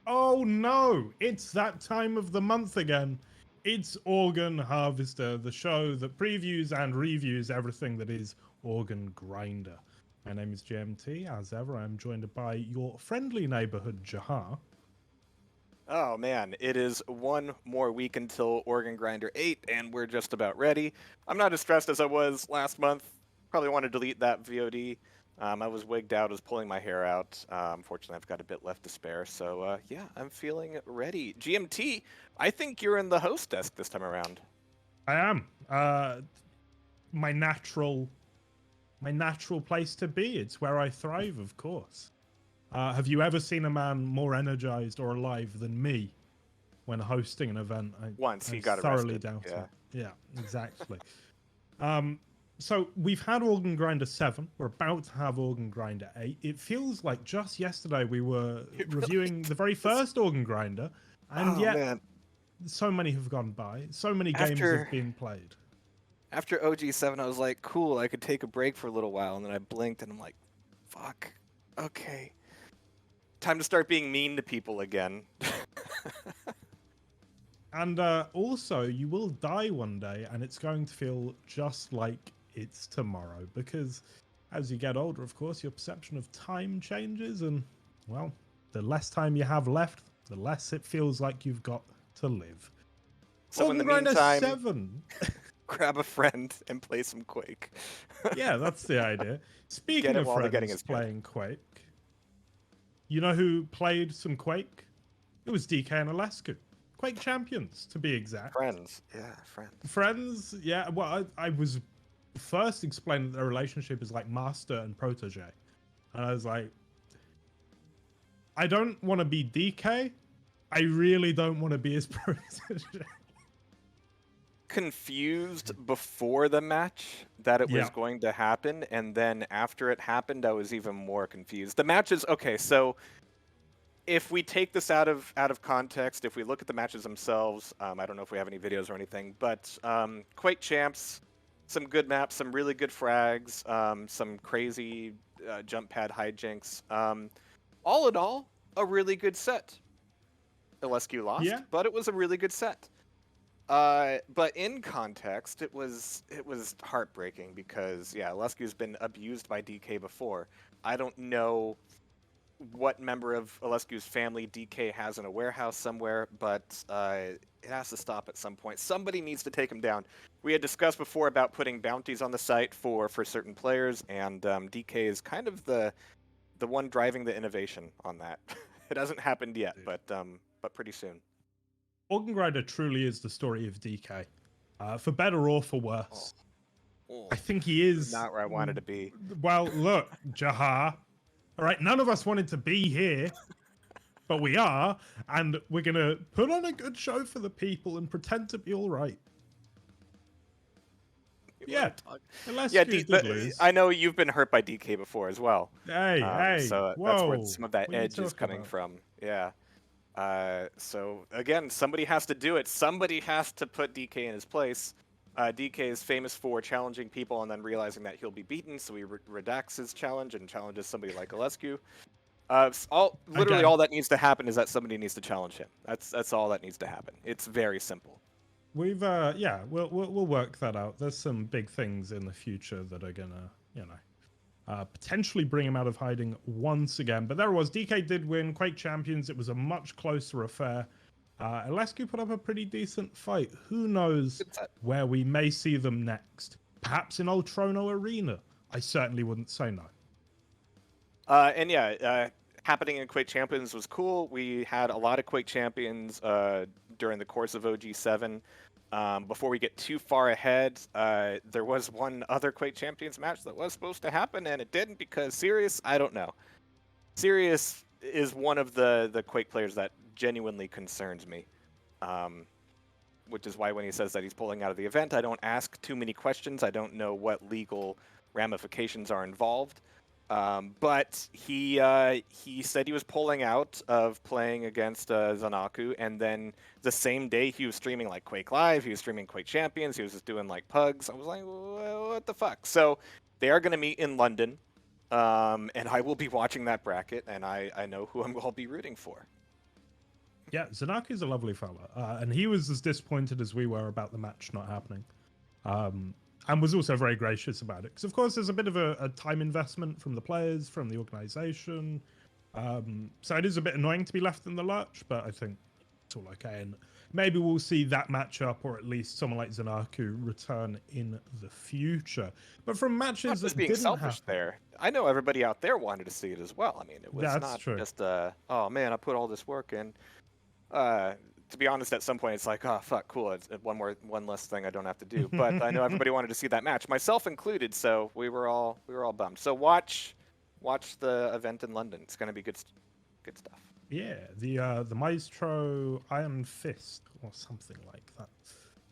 Oh no, it's that time of the month again. It's Organ Harvester, the show that previews and reviews everything that is Organ Grinder. My name is GMT. As ever, I'm joined by your friendly neighborhood, Jahar. Oh man, it is one more week until Organ Grinder 8, and we're just about ready. I'm not as stressed as I was last month. Probably want to delete that VOD. I was wigged out, I was pulling my hair out. Fortunately, I've got a bit left to spare, so yeah, I'm feeling ready. GMT, I think you're in the host desk this time around. I am. My natural place to be. It's where I thrive, of course. Have you ever seen a man more energized or alive than me when hosting an event? Once he I got thoroughly arrested. doubt Yeah. it. Yeah, exactly. So we've had Organ Grinder 7. We're about to have Organ Grinder 8. It feels like just yesterday we were reviewing the very first Organ Grinder, and Oh yet man. so many have gone by. So many games After have been played. after OG7, I was like, cool, I could take a break for a little while, and then I blinked, and I'm like, fuck. Okay. Time to start being mean to people again. And also, you will die one day, and it's going to feel just like it's tomorrow. Because as you get older, of course, your perception of time changes, and, well, the less time you have left, the less it feels like you've got to live. So in the Grinder meantime, 7. grab a friend and play some Quake. Yeah, that's the idea. Speaking it of while the getting friends is good. playing Quake, you know who played some Quake? It was DK and Alescu. Quake champions, to be exact. Friends. Yeah, friends. Friends, yeah. Well, I was first explained that their relationship is like master and protege. And I was like, I don't want to be DK. I really don't want to be his protege. Confused before the match that it was Yeah. going to happen, and then after it happened, I was even more confused. The match is okay. So if we take this out of context, if we look at the matches themselves, I don't know if we have any videos or anything, but Quake champs, some good maps, some really good frags, some crazy jump pad hijinks. All in all, a really good set. Alescu lost, Yeah. but it was a really good set. But in context, it was heartbreaking because yeah, Alescu's been abused by DK before. I don't know what member of Alescu's family DK has in a warehouse somewhere, but it has to stop at some point. Somebody needs to take him down. We had discussed before about putting bounties on the site for certain players, and DK is kind of the one driving the innovation on that. It hasn't happened yet, but pretty soon. Organ Grinder truly is the story of DK. For better or for worse. Oh. I think he is. Not where I wanted to be. Well, look, Jahar. All right, none of us wanted to be here, but we are, and we're going to put on a good show for the people and pretend to be all right. Yeah, unless yeah, you did lose. I know you've been hurt by DK before as well. Hey, so whoa. That's where some of that What are you edge is talking coming about? from. Yeah. So again, somebody has to do it. Somebody has to put DK in his place. DK is famous for challenging people and then realizing that he'll be beaten, so he redacts his challenge and challenges somebody like Alescu. Literally all that needs to happen is that somebody needs to challenge him. That's all that needs to happen. It's very simple. We've yeah, we'll work that out. There's some big things in the future that are gonna, potentially bring him out of hiding once again. But there it was. DK did win Quake Champions. It was a much closer affair. Alescu put up a pretty decent fight. Who knows where we may see them next? Perhaps in Old Trono Arena. I certainly wouldn't say no. And yeah, happening in Quake Champions was cool. We had a lot of Quake Champions during the course of OG7. Before we get too far ahead, there was one other Quake Champions match that was supposed to happen, and it didn't because Sirius, I don't know. Sirius is one of the Quake players that genuinely concerns me. Which is why when he says that he's pulling out of the event, I don't ask too many questions. I don't know what legal ramifications are involved. But he said he was pulling out of playing against Zanaku, and then the same day he was streaming like Quake Live, he was streaming Quake Champions, he was just doing like pugs. I was like, what the fuck? So they are going to meet in London, and I will be watching that bracket, and I know who I'll be rooting for. Yeah, Zanaki's a lovely fella, and he was as disappointed as we were about the match not happening, and was also very gracious about it. Because of course, there's a bit of a time investment from the players, from the organization, so it is a bit annoying to be left in the lurch. But I think it's all okay, and maybe we'll see that matchup, or at least someone like Zanaku return in the future. But from matches Not just that being didn't selfish happen, there. I know everybody out there wanted to see it as well. I mean, it was that's not true. just oh man, I put all this work in. To be honest, at some point it's like, oh fuck, cool, it's one less thing I don't have to do. But I know everybody wanted to see that match, myself included. So we were all bummed. So watch the event in London. It's gonna be good stuff. Yeah, the Maestro Iron Fist or something like that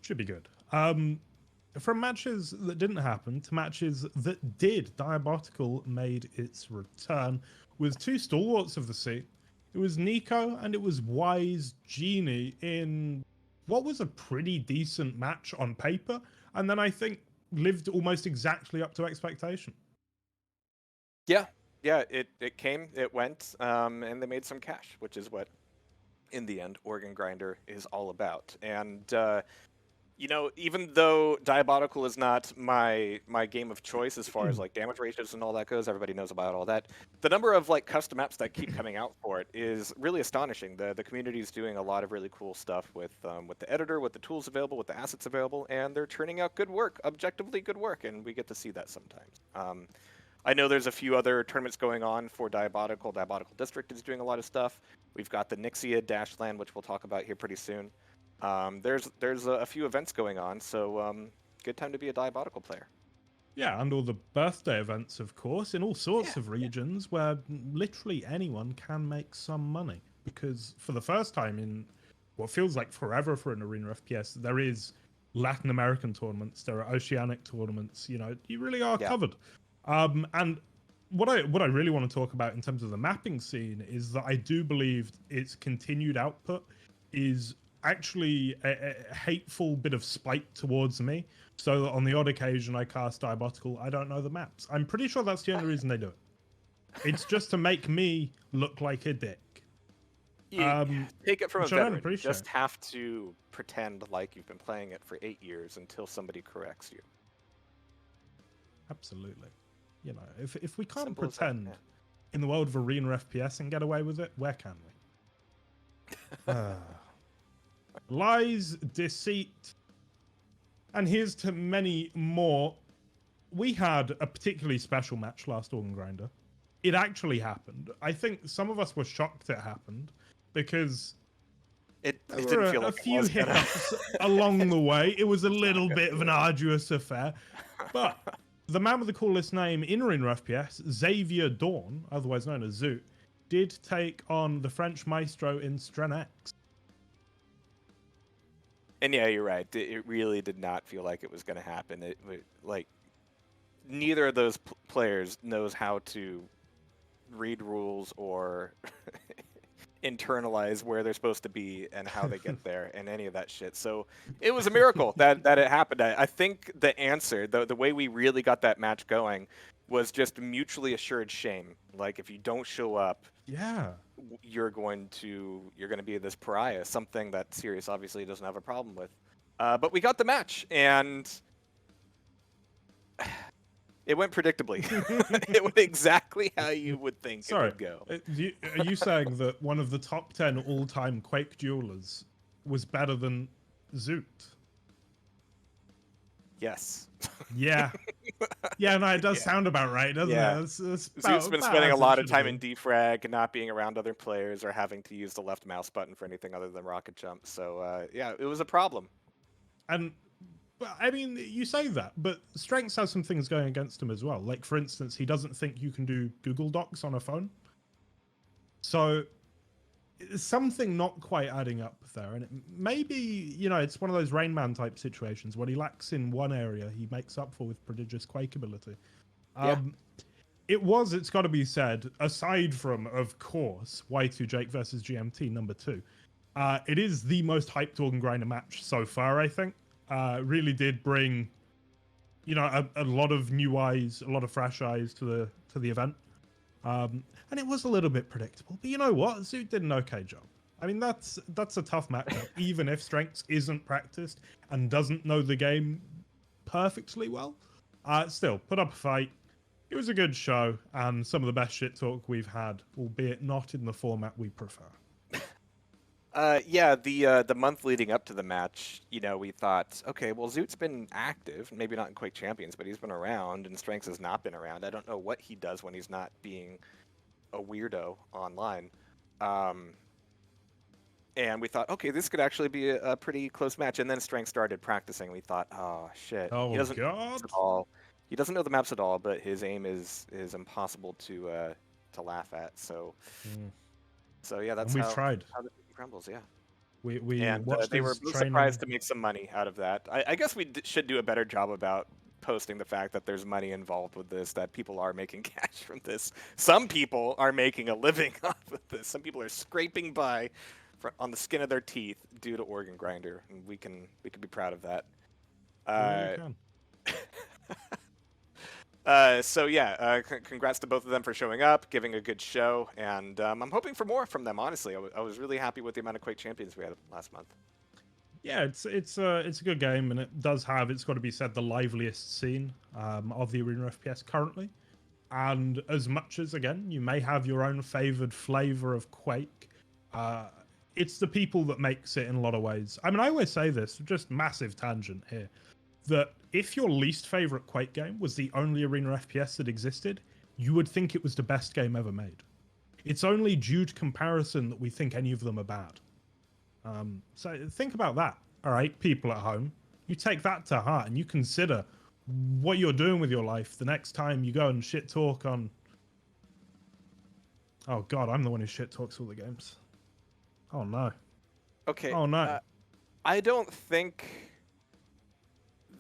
should be good. From matches that didn't happen to matches that did, Diabotical made its return with two stalwarts of the scene. It was Nico and it was Wise Genie in what was a pretty decent match on paper, and then I think lived almost exactly up to expectation. Yeah, it came, it went, and they made some cash, which is what, in the end, Organ Grinder is all about. And you know, even though Diabotical is not my game of choice as far as like damage ratios and all that goes, everybody knows about all that. The number of like custom maps that keep coming out for it is really astonishing. The community is doing a lot of really cool stuff with the editor, with the tools available, with the assets available, and they're turning out good work, objectively good work, and we get to see that sometimes. I know there's a few other tournaments going on for Diabotical. Diabotical District is doing a lot of stuff. We've got the Nixia Dashland, which we'll talk about here pretty soon. There's a few events going on, so good time to be a Diabotical player. Yeah, and all the birthday events, of course, in all sorts of regions where literally anyone can make some money. Because for the first time in what feels like forever for an arena FPS, there is Latin American tournaments, there are oceanic tournaments. You know, you really are covered. And what I really want to talk about in terms of the mapping scene is that I do believe its continued output is actually a hateful bit of spite towards me, so that on the odd occasion I cast Diabotical, I don't know the maps. I'm pretty sure that's the only reason they do it. It's just to make me look like a dick. Take it from a veteran. You just appreciate. have to pretend like you've been playing it for 8 years until somebody corrects you. Absolutely. You know, if we can't Simple as that, pretend in the world of arena FPS and get away with it, where can we? Lies, deceit, and here's to many more. We had a particularly special match last Organ Grinder. It actually happened. I think some of us were shocked it happened because it there didn't were feel a like few hiccups along the way. It was a little bit of an arduous affair, but the man with the coolest name in arena FPS, Xavier Dawn, otherwise known as Zoot, did take on the French Maestro in Strenex. And yeah, you're right. It really did not feel like it was going to happen. Like neither of those players knows how to read rules or internalize where they're supposed to be and how they get there and any of that shit. So it was a miracle that it happened. I think the answer, the way we really got that match going, was just mutually assured shame. Like if you don't show up, you're going to be this pariah, something that Sirius obviously doesn't have a problem with. But we got the match, and it went predictably. It went exactly how you would think it would go. Are you saying that one of the top 10 all-time Quake duelers was better than Zoot? Yes. Yeah. Yeah, no, it does sound about right, doesn't it? Zoot's been spending a lot of time in defrag and not being around other players or having to use the left mouse button for anything other than rocket jump. So, yeah, it was a problem. And, I mean, you say that, but Strengths has some things going against him as well. Like, for instance, he doesn't think you can do Google Docs on a phone. So, something not quite adding up there, and maybe, you know, it's one of those Rain Man type situations. What he lacks in one area, he makes up for with prodigious Quake ability. It's got to be said, aside from, of course, Y2 Jake versus GMT number 2, it is the most hyped Organ Grinder match so far, I think. Really did bring, you know, a lot of new eyes, a lot of fresh eyes to the event. And it was a little bit predictable, but you know what? Zoot did an okay job. I mean, that's a tough matchup, even if Strengths isn't practiced and doesn't know the game perfectly well. Still, put up a fight. It was a good show, and some of the best shit talk we've had, albeit not in the format we prefer. Yeah, the month leading up to the match, we thought, okay, well, Zoot's been active, maybe not in Quake Champions, but he's been around, and Strengths has not been around. I don't know what he does when he's not being a weirdo online. And we thought, okay, this could actually be a pretty close match. And then Strength started practicing. We thought, oh shit, Oh he doesn't know the God! maps at all. He doesn't know the maps at all, but his aim is impossible to laugh at. So yeah, that's and we've how tried. how the cookie crumbles. Yeah. We And watched they were his both training. surprised to make some money out of that. I guess we should do a better job about posting the fact that there's money involved with this, that people are making cash from this. Some people are making a living off of this. Some people are scraping by on the skin of their teeth due to Organ Grinder, and we can be proud of that. So yeah, congrats to both of them for showing up, giving a good show, and I'm hoping for more from them. Honestly, I was really happy with the amount of Quake Champions we had last month. Yeah, it's a good game, and it does have, it's got to be said, the liveliest scene of the Arena FPS currently. And as much as, again, you may have your own favored flavor of Quake, it's the people that makes it in a lot of ways. I mean, I always say this, just massive tangent here, that if your least favorite Quake game was the only Arena FPS that existed, you would think it was the best game ever made. It's only due to comparison that we think any of them are bad. So think about that, all right, people at home. You take that to heart and you consider what you're doing with your life the next time you go and shit talk on... Oh God, I'm the one who shit talks all the games. Oh no. Okay. Oh no. I don't think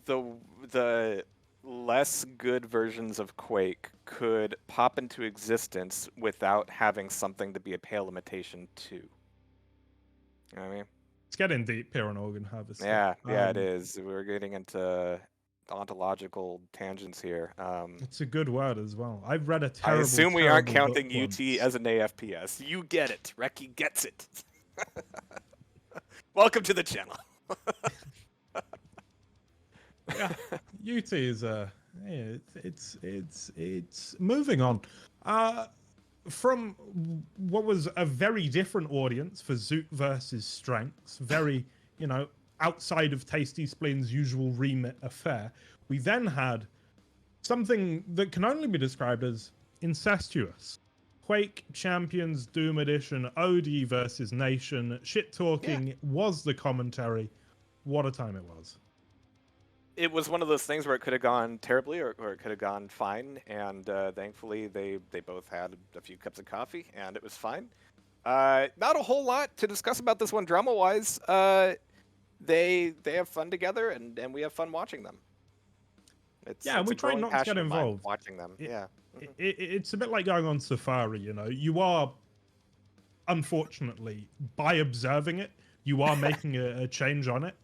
the less good versions of Quake could pop into existence without having something to be a pale imitation to. You know what I mean? It's getting deep here on Organ Harvest. Yeah, it is. We're getting into ontological tangents here. It's a good word as well. I've read a I terrible. assume we aren't terrible counting book UT once. as an AFPS. You get it. Reki gets it. Welcome to the channel. Yeah, UT is it's moving on. From what was a very different audience for Zoot versus Strengths, very, outside of Tastyspleen's usual remit affair, we then had something that can only be described as incestuous. Quake Champions Doom Edition, OD versus Nation, shit talking was the commentary. What a time it was. It was one of those things where it could have gone terribly or it could have gone fine, and thankfully they both had a few cups of coffee, and it was fine. Not a whole lot to discuss about this one drama-wise. They have fun together, and we have fun watching them. It's we try growing not to get passion of mine involved. watching them. It's a bit like going on Safari, You are, unfortunately, by observing it, you are making a change on it.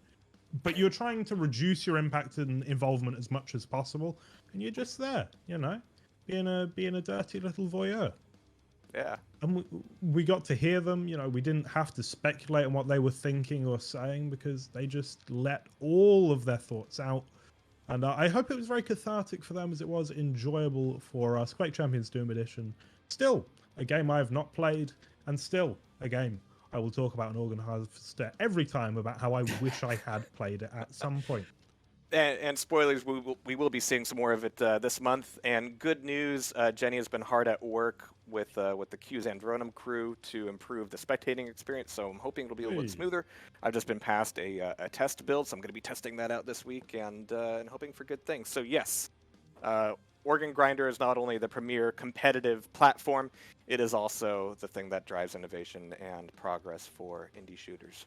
But you're trying to reduce your impact and involvement as much as possible, and you're just there, being a dirty little voyeur. Yeah. And we got to hear them. We didn't have to speculate on what they were thinking or saying because they just let all of their thoughts out. And I hope it was very cathartic for them as it was enjoyable for us. Quake Champions Doom Edition, still a game I have not played, and still a game I will talk about an Organ Harvester every time about how I wish I had played it at some point. And spoilers, we will be seeing some more of it this month. And good news, Jenny has been hard at work with the Q's Andronum crew to improve the spectating experience. So I'm hoping it'll be a little bit smoother. I've just been passed a test build, so I'm going to be testing that out this week and hoping for good things. So yes, Organ Grinder is not only the premier competitive platform, it is also the thing that drives innovation and progress for indie shooters.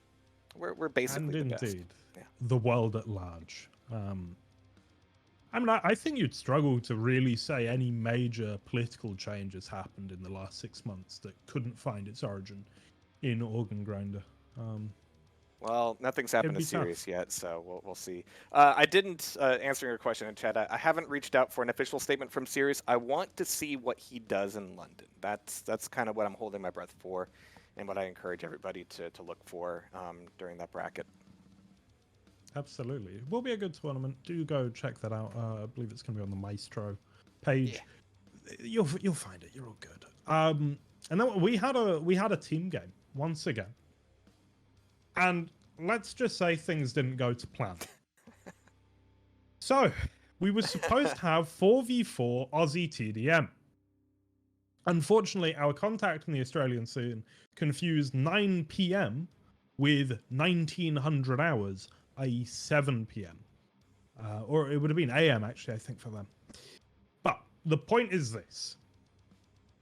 We're basically the best. Yeah. The world at large. I think you'd struggle to really say any major political change has happened in the last 6 months that couldn't find its origin in Organ Grinder. Well, nothing's happened to Sirius yet, so we'll see. I didn't answer your question in chat. I haven't reached out for an official statement from Sirius. I want to see what he does in London. That's kind of what I'm holding my breath for. and what I encourage everybody to look for during that bracket. Absolutely. It will be a good tournament. Do go check that out. I believe it's going to be on the Maestro page. You'll find it. You're all good. And then we had a team game once again. And let's just say things didn't go to plan. So, we were supposed to have 4v4 Aussie TDM. Unfortunately, our contact in the Australian scene confused 9 p.m. with 1900 hours, i.e. 7 p.m. Or it would have been AM, actually, I think, for them. But the point is this.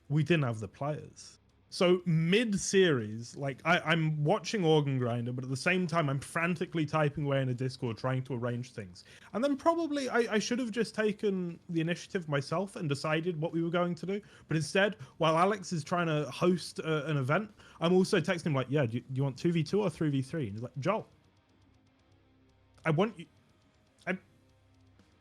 We didn't have the players. So mid-series, like I'm watching Organ Grinder, but at the same time, I'm frantically typing away in a Discord trying to arrange things. And then probably I should have just taken the initiative myself and decided what we were going to do. But instead, while Alex is trying to host an event, I'm also texting him like, yeah, do you want 2v2 or 3v3? And he's like, Joel, I want you...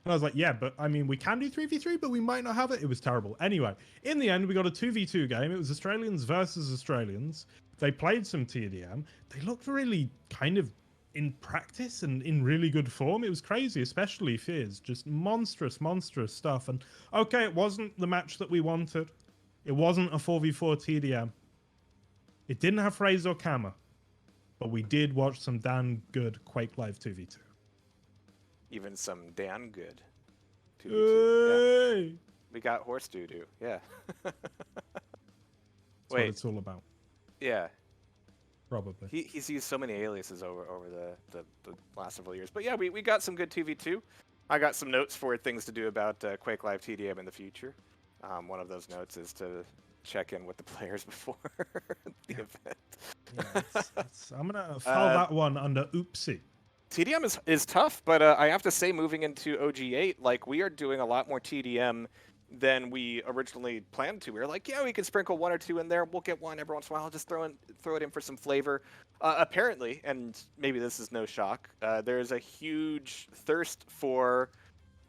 And I was like, yeah, but I mean, we can do 3v3, but we might not have it. It was terrible. Anyway, in the end, we got a 2v2 game. It was Australians versus Australians. They played some TDM. They looked really kind of in practice and in really good form. It was crazy, especially Fizz. Just monstrous, monstrous stuff. And okay, it wasn't the match that we wanted. It wasn't a 4v4 TDM. It didn't have Fraser or Kama. But we did watch some damn good Quake Live 2v2. Even some damn good. Hey! Yeah. We got horse doo-doo. Yeah. That's what it's all about. Yeah. Probably. He's used so many aliases over the last several years. But yeah, we got some good 2v2. I got some notes for things to do about Quake Live TDM in the future. One of those notes is to check in with the players before the event. Yeah, I'm going to file that one under oopsie. TDM is tough, but I have to say, moving into OG8, like, we are doing a lot more TDM than we originally planned to. We were like, yeah, we can sprinkle one or two in there. We'll get one every once in a while. Just throw it in for some flavor. Apparently, and maybe this is no shock, there's a huge thirst for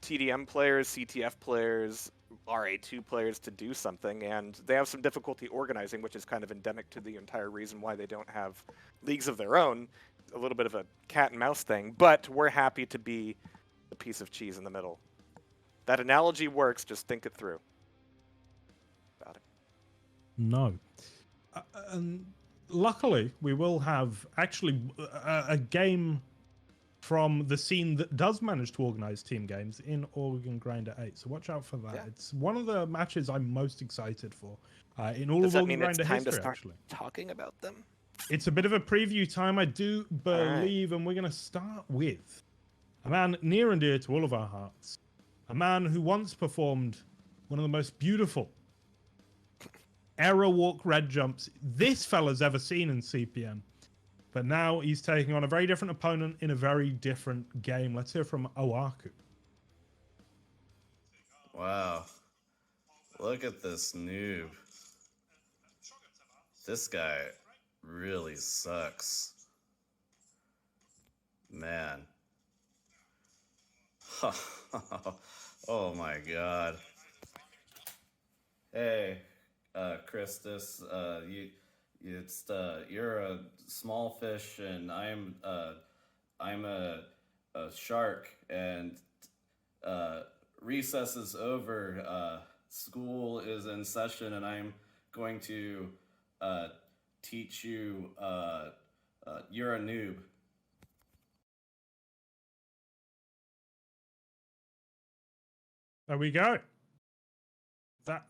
TDM players, CTF players, RA2 players to do something, and they have some difficulty organizing, which is kind of endemic to the entire reason why they don't have leagues of their own. A little bit of a cat and mouse thing, but we're happy to be a piece of cheese in the middle. That analogy works, just think it through. About it. No. Luckily, we will have actually a game from the scene that does manage to organize team games in Organ Grinder 8. So watch out for that. Yeah. It's one of the matches I'm most excited for in all of Organ Grinder history, actually. Talking about them? It's a bit of a preview time, I do believe, and we're going to start with a man near and dear to all of our hearts. A man who once performed one of the most beautiful arrow walk red jumps this fella's ever seen in CPM. But now he's taking on a very different opponent in a very different game. Let's hear from Oaku. Wow. Look at this noob. This guy really sucks. Man. Oh my god. Hey, Christus, you're a small fish and I'm a shark, and recess is over, school is in session, and I'm going to teach you, you're a noob. There we go.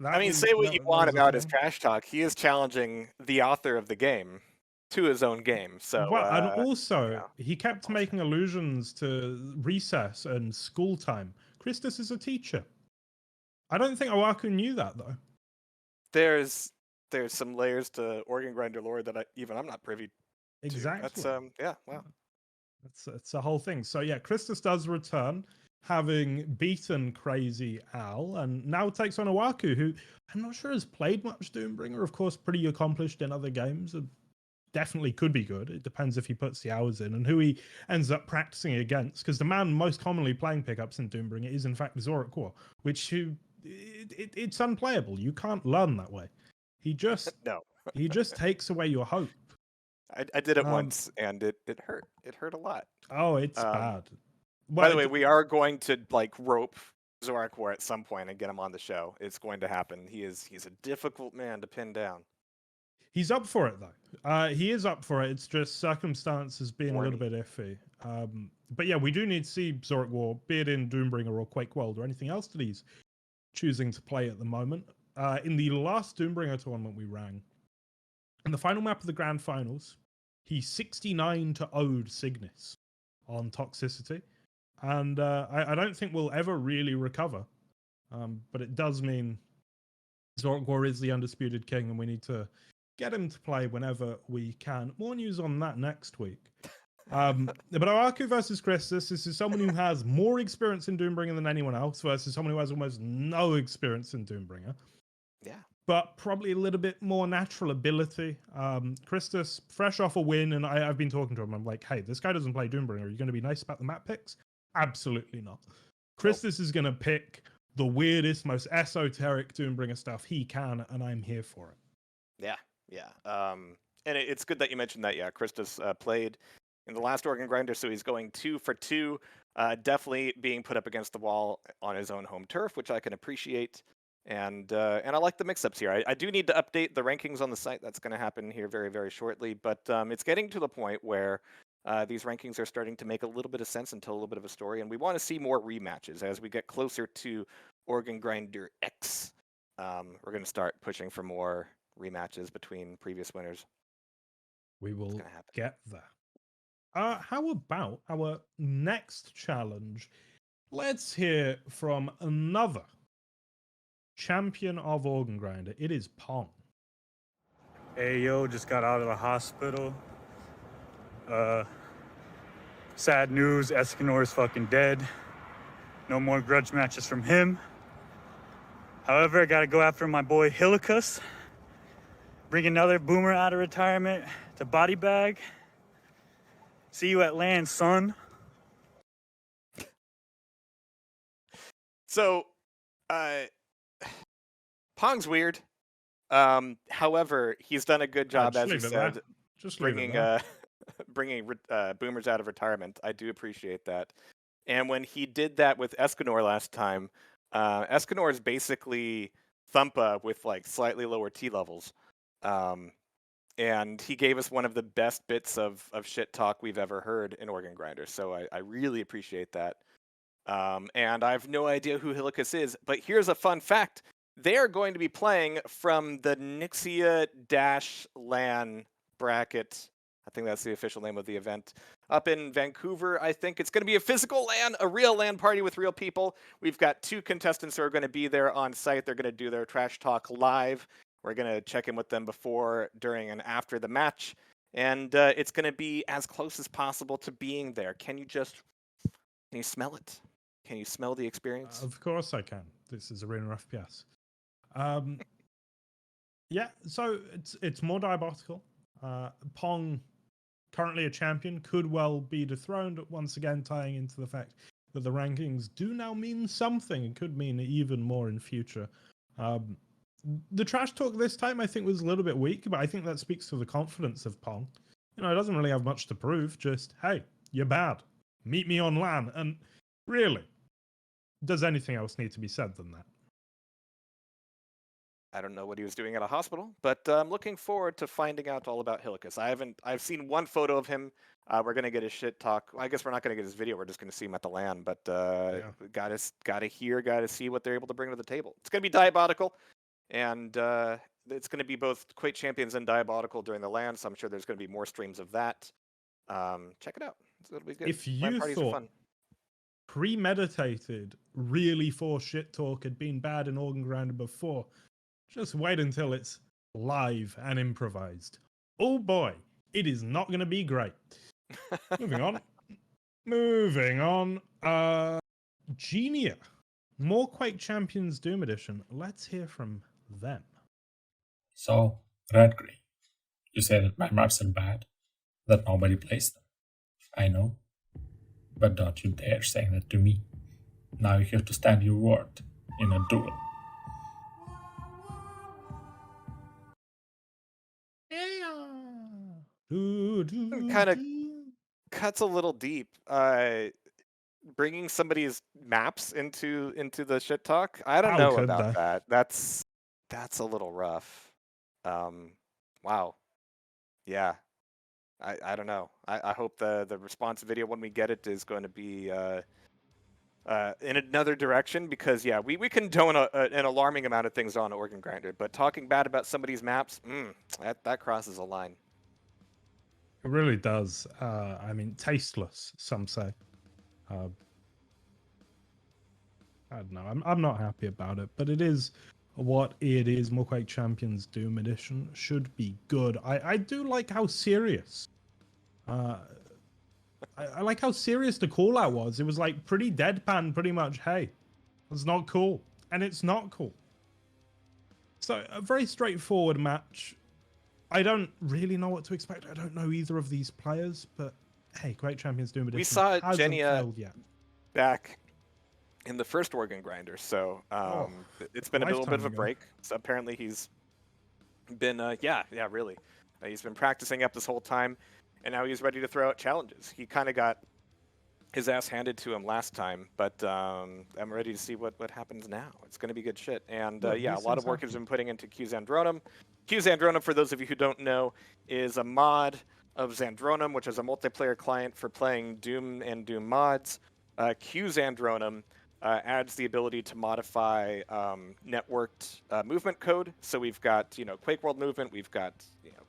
I mean, say what you want about his trash talk. He is challenging the author of the game to his own game. So, well, and also, he kept making allusions to recess and school time. Christus is a teacher. I don't think Oaku knew that, though. There's some layers to Organ Grinder lore that I'm not privy to. Exactly. That's yeah, wow. That's a whole thing. So yeah, Christus does return, having beaten Crazy Al, and now takes on Oaku, who I'm not sure has played much Doombringer. Of course, pretty accomplished in other games. Definitely could be good. It depends if he puts the hours in and who he ends up practicing against. Because the man most commonly playing pickups in Doombringer is in fact Zorak War, which it's unplayable. You can't learn that way. He just no. He just takes away your hope. I did it once, and it hurt. It hurt a lot. Oh, it's bad. By the way, we are going to like rope Zorak War at some point and get him on the show. It's going to happen. He's a difficult man to pin down. He's up for it though. He is up for it. It's just circumstances being a little bit iffy. But yeah, we do need to see Zorak War, be it in Doombringer or Quake World or anything else that he's choosing to play at the moment. In the last Doombringer tournament we ran, in the final map of the Grand Finals, he 69-0'd Cygnus on toxicity. And I don't think we'll ever really recover. But it does mean Zorak War is the undisputed king, and we need to get him to play whenever we can. More news on that next week. But Oaku versus Christus, this is someone who has more experience in Doombringer than anyone else versus someone who has almost no experience in Doombringer. Yeah. But probably a little bit more natural ability. Christus, fresh off a win, and I've been talking to him. I'm like, hey, this guy doesn't play Doombringer. Are you going to be nice about the map picks? Absolutely not. Christus is going to pick the weirdest, most esoteric Doombringer stuff he can, and I'm here for it. Yeah. And it's good that you mentioned that. Yeah, Christus played in the last Organ Grinder, so he's going 2 for 2. Definitely being put up against the wall on his own home turf, which I can appreciate. And I like the mix-ups here. I do need to update the rankings on the site. That's going to happen here very, very shortly. But it's getting to the point where these rankings are starting to make a little bit of sense and tell a little bit of a story. And we want to see more rematches as we get closer to Organ Grinder X. We're going to start pushing for more rematches between previous winners. We will get there. How about our next challenge? Let's hear from another champion of Organ Grinder. It is Pong. Hey, yo, just got out of the hospital. Sad news, Escanor is fucking dead. No more grudge matches from him. However, I gotta go after my boy Hilicus. Bring another boomer out of retirement to body bag. See you at land, son. So, Pong's weird. However, he's done a good job, as you said, bringing boomers out of retirement. I do appreciate that. And when he did that with Escanor last time, Escanor is basically Thumpa with like slightly lower T levels. And he gave us one of the best bits of shit talk we've ever heard in Organ Grinder. So I really appreciate that. And I have no idea who Hilicus is, but here's a fun fact. They are going to be playing from the Nixia-LAN bracket. I think that's the official name of the event. Up in Vancouver, I think. It's going to be a physical LAN, a real LAN party with real people. We've got 2 contestants who are going to be there on site. They're going to do their trash talk live. We're going to check in with them before, during, and after the match. And it's going to be as close as possible to being there. Can you smell it? Can you smell the experience? Of course I can. This is Arena FPS. Yeah, so it's more diabolical. Pong, currently a champion, could well be dethroned, once again tying into the fact that the rankings do now mean something and could mean even more in future. The trash talk this time I think was a little bit weak, but I think that speaks to the confidence of Pong. You know, it doesn't really have much to prove, just, hey, you're bad. Meet me on LAN. And really, does anything else need to be said than that? I don't know what he was doing at a hospital, but I'm looking forward to finding out all about Hilicus. I've seen one photo of him. We're gonna get his shit talk. I guess we're not gonna get his video. We're just gonna see him at the LAN. But gotta see what they're able to bring to the table. It's gonna be diabolical, and it's gonna be both Quake Champions and diabolical during the LAN. So I'm sure there's gonna be more streams of that. Check it out. It'll be good. If you thought premeditated, really forced shit talk had been bad in Organ Grinder before, just wait until it's live and improvised. Oh boy, it is not going to be great. Moving on. Genia. More Quake Champions Doom Edition. Let's hear from them. So, Red Grey, you say that my maps are bad, that nobody plays them. I know. But don't you dare say that to me. Now you have to stand your word in a duel. kind of cuts a little deep. Bringing somebody's maps into the shit talk. I don't How know could about they? that. That's a little rough. Wow. Yeah. I don't know. I hope the response video when we get it is going to be in another direction, because yeah, we condone an alarming amount of things on Organ Grinder, but talking bad about somebody's maps, that crosses a line. It really does. I mean, tasteless, some say. I don't know. I'm not happy about it, but it is what it is. More Quake Champions Doom Edition should be good. I do like how serious. I like how serious the call out was. It was like pretty deadpan, pretty much. Hey, it's not cool, and it's not cool. So a very straightforward match. I don't really know what to expect. I don't know either of these players, but hey, Quake Champions Doom Edition We saw hasn't Genia failed yet. back in the first Organ Grinder, so it's been a little bit of a lifetime ago. break. So apparently he's been really. He's been practicing up this whole time, and now he's ready to throw out challenges. He kind of got his ass handed to him last time, but I'm ready to see what happens now. It's going to be good shit. And a lot of work has been putting into Q Zandronum. Q Zandronum, for those of you who don't know, is a mod of Zandronum, which is a multiplayer client for playing Doom and Doom mods. Q Zandronum adds the ability to modify networked movement code. So we've got, Quake World movement, we've got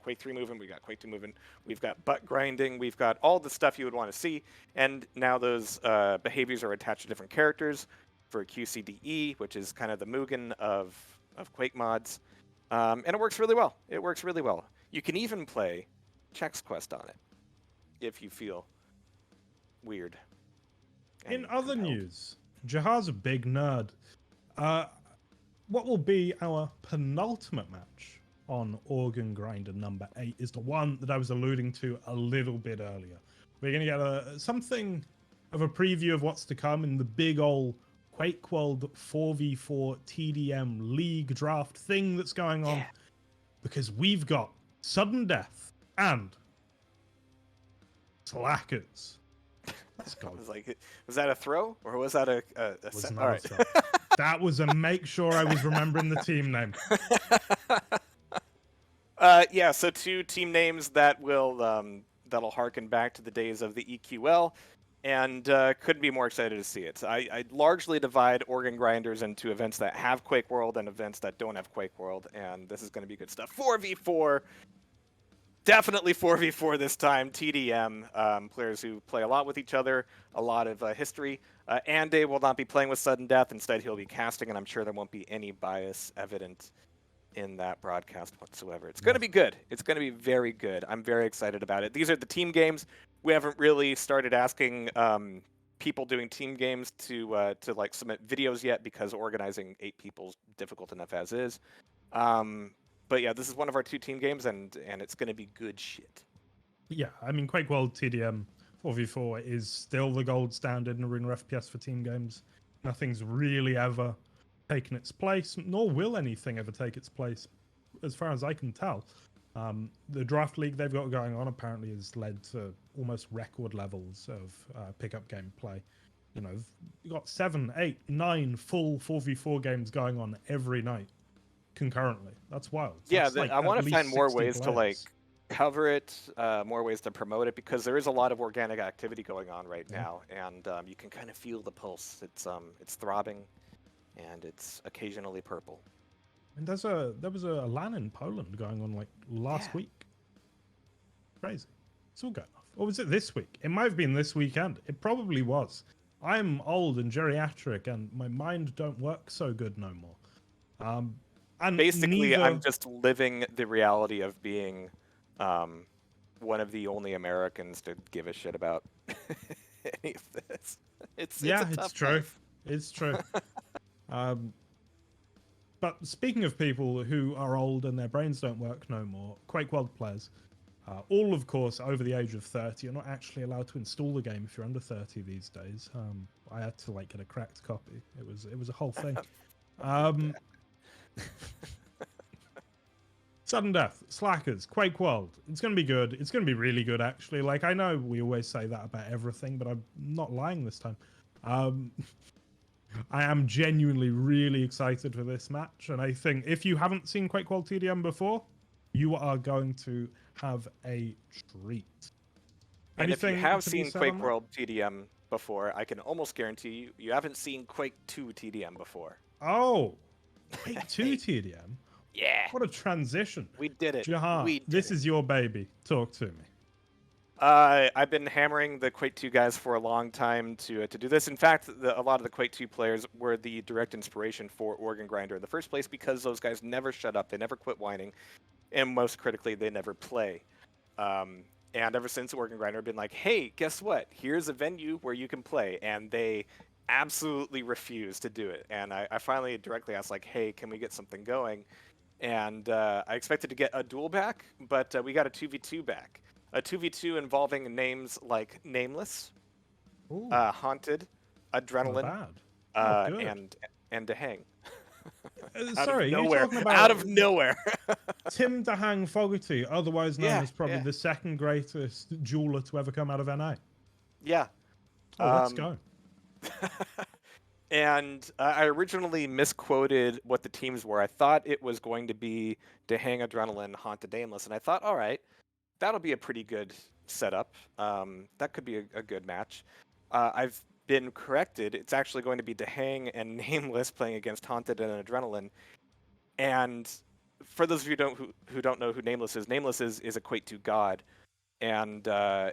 Quake 3 movement, we've got Quake 2 movement, we've got butt grinding, we've got all the stuff you would want to see. And now those behaviors are attached to different characters for QCDE, which is kind of the Mugen of Quake mods. And it works really well. It works really well. You can even play Chex Quest on it if you feel weird. In other news, Jahar's a big nerd. What will be our penultimate match on Organ Grinder number 8 is the one that I was alluding to a little bit earlier. We're going to get something of a preview of what's to come in the big ol' Quake World 4v4 TDM League draft thing that's going on. Because we've got Sudden Death and Slackers. Let's go. I was like, was that a throw or was that a Was set? not All a right. throw. That was a make sure I was remembering the team name. So 2 team names that will that'll harken back to the days of the EQL, and couldn't be more excited to see it. I largely divide Organ Grinders into events that have Quake World and events that don't have Quake World, and this is going to be good stuff. 4v4. Definitely 4v4 this time. TDM, players who play a lot with each other, a lot of history. Ande will not be playing with Sudden Death. Instead, he'll be casting, and I'm sure there won't be any bias evident in that broadcast whatsoever. It's going to be good. It's going to be very good. I'm very excited about it. These are the team games. We haven't really started asking people doing team games to like submit videos yet, because organizing 8 people is difficult enough as is. But yeah, this is one of our 2 team games, and it's going to be good shit. Yeah, I mean, Quake World TDM 4v4 is still the gold standard in Arena FPS for team games. Nothing's really ever taken its place, nor will anything ever take its place, as far as I can tell. The draft league they've got going on apparently has led to almost record levels of pickup gameplay. You've got 7, 8, 9 full 4v4 games going on every night concurrently. That's wild. Yeah, That's I want to find more 60 ways to like players. cover it, more ways to promote it, because there is a lot of organic activity going on right now, and you can kind of feel the pulse. It's throbbing, and it's occasionally purple. And there was a LAN in Poland going on like last week. Crazy. It's all going off. Or was it this week? It might have been this weekend. It probably was. I'm old and geriatric, and my mind don't work so good no more. And Basically, I'm just living the reality of being one of the only Americans to give a shit about any of this. It's a tough true. life. It's true. But speaking of people who are old and their brains don't work no more, Quake World players, all of course over the age of 30, you're not actually allowed to install the game if you're under 30 these days. I had to like get a cracked copy. It was a whole thing. Sudden Death, Slackers, Quake World. It's going to be good. It's going to be really good, actually. Like, I know we always say that about everything, but I'm not lying this time. I am genuinely really excited for this match, and I think if you haven't seen Quake World TDM before, you are going to have a treat. And if you Anything have to be seen said Quake on that? World TDM before, I can almost guarantee you haven't seen Quake 2 TDM before. Oh, Quake 2 TDM? Yeah, What a transition. we did it. Jahan, We did this it. is your baby. Talk to me. I've been hammering the Quake 2 guys for a long time to do this. In fact, a lot of the Quake 2 players were the direct inspiration for Organ Grinder in the first place because those guys never shut up, they never quit whining, and most critically, they never play. And ever since Organ Grinder, I've been like, hey, guess what? Here's a venue where you can play, and they absolutely refuse to do it. And I finally directly asked, like, hey, can we get something going? And I expected to get a duel back, but we got a 2v2 back. A 2v2 involving names like Nameless, Ooh, Haunted, not Adrenaline, bad. Oh, good. and Dehang. Sorry, you're nowhere. talking about Out of nowhere. Tim Dehang Fogarty, otherwise known Yeah, as probably yeah. the second greatest jeweler to ever come out of NA. Yeah. Oh, let's go. And I originally misquoted what the teams were. I thought it was going to be Dehang, Adrenaline, Haunted, Nameless, and I thought, all right, that'll be a pretty good setup. That could be a good match. I've been corrected. It's actually going to be Dehang and Nameless playing against Haunted and Adrenaline. And for those of you who don't know who Nameless is a Quake 2 god, and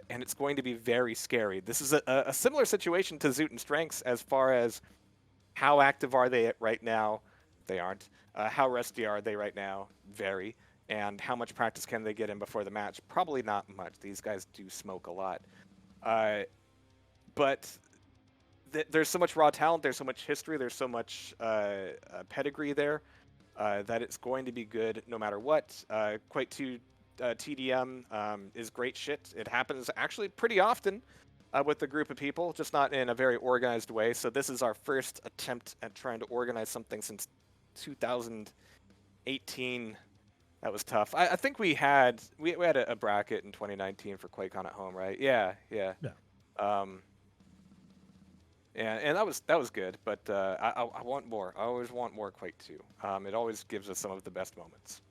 it's going to be very scary. This is a similar situation to Zoot and Strengths as far as how active are they right now? They aren't. How rusty are they right now? Very. And how much practice can they get in before the match? Probably not much. These guys do smoke a lot. But there's so much raw talent, there's so much history, there's so much pedigree there that it's going to be good no matter what. Quake 2 TDM is great shit. It happens actually pretty often with a group of people, just not in a very organized way. So this is our first attempt at trying to organize something since 2018. That was tough. I think we had a bracket in 2019 for QuakeCon at home, right? Yeah. And that was good, but I want more. I always want more Quake 2. It always gives us some of the best moments.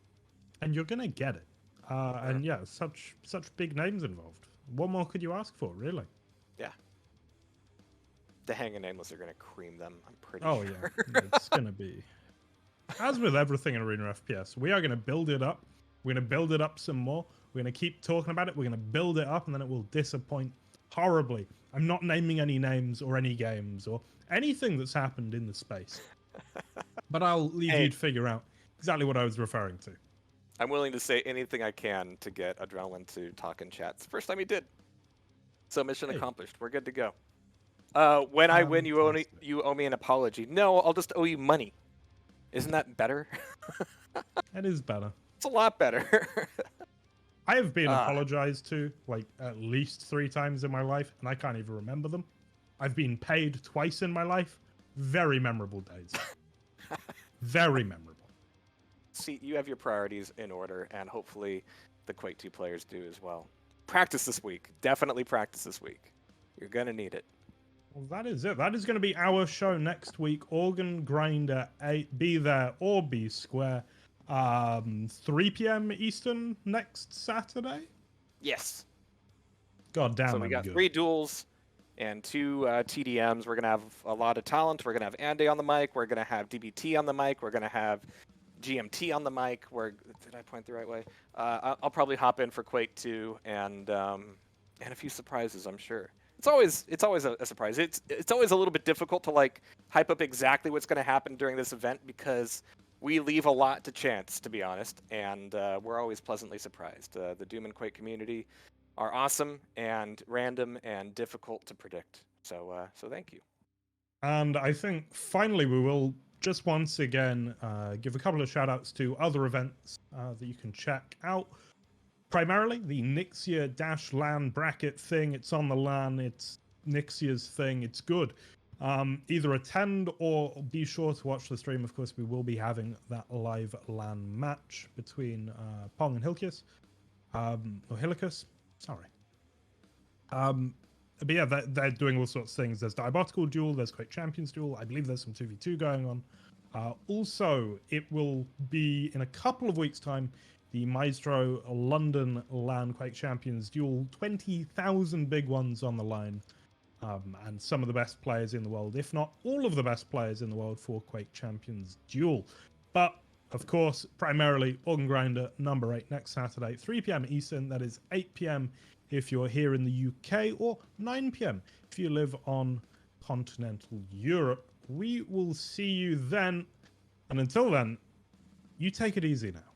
And you're gonna get it. And yeah, such big names involved. What more could you ask for, really? Yeah. The Hang and Nameless are gonna cream them. I'm pretty Oh sure. yeah, it's gonna be. As with everything in Arena FPS, we are gonna build it up. We're gonna build it up some more. We're gonna keep talking about it. We're gonna build it up, and then it will disappoint horribly. I'm not naming any names or any games or anything that's happened in the space. But I'll leave you to figure out exactly what I was referring to. I'm willing to say anything I can to get Adrenaline to talk in chat. It's the first time he did. So mission accomplished. We're good to go. When I win, you owe me an apology. No, I'll just owe you money. Isn't that better? It is better. It's a lot better. I have been apologized to like at least 3 times in my life, and I can't even remember them. I've been paid twice in my life. Very memorable days. Very memorable. See, you have your priorities in order, and hopefully the Quake 2 players do as well. Practice this week. Definitely practice this week. You're going to need it. Well, that is it. That is going to be our show next week. Organ Grinder 8. Be there or be square. 3 p.m. Eastern next Saturday? Yes. God damn, so we got good. 3 duels and 2 TDMs. We're going to have a lot of talent. We're going to have Andy on the mic. We're going to have DBT on the mic. We're going to have GMT on the mic. Did I point the right way? I'll probably hop in for Quake 2 and a few surprises, I'm sure. It's always a surprise. It's always a little bit difficult to like hype up exactly what's going to happen during this event because we leave a lot to chance, to be honest, and we're always pleasantly surprised. The Doom and Quake community are awesome and random and difficult to predict. So thank you. And I think finally we will just once again give a couple of shout outs to other events that you can check out. Primarily the Nixia LAN bracket thing. It's on the LAN. It's Nixia's thing. It's good. Either attend or be sure to watch the stream. Of course, we will be having that live LAN match between Pong and Hilkius. Or Hilicus. Sorry. But yeah, they're doing all sorts of things. There's Diabotical Duel, there's Quake Champions Duel. I believe there's some 2v2 going on. Also, it will be in a couple of weeks' time, the Maestro London LAN Quake Champions Duel. 20,000 big ones on the line. And some of the best players in the world, if not all of the best players in the world for Quake Champions Duel. But, of course, primarily Organ Grinder number 8 next Saturday, 3 p.m. Eastern. That is 8 p.m. if you're here in the UK, or 9 p.m. if you live on continental Europe. We will see you then. And until then, you take it easy now.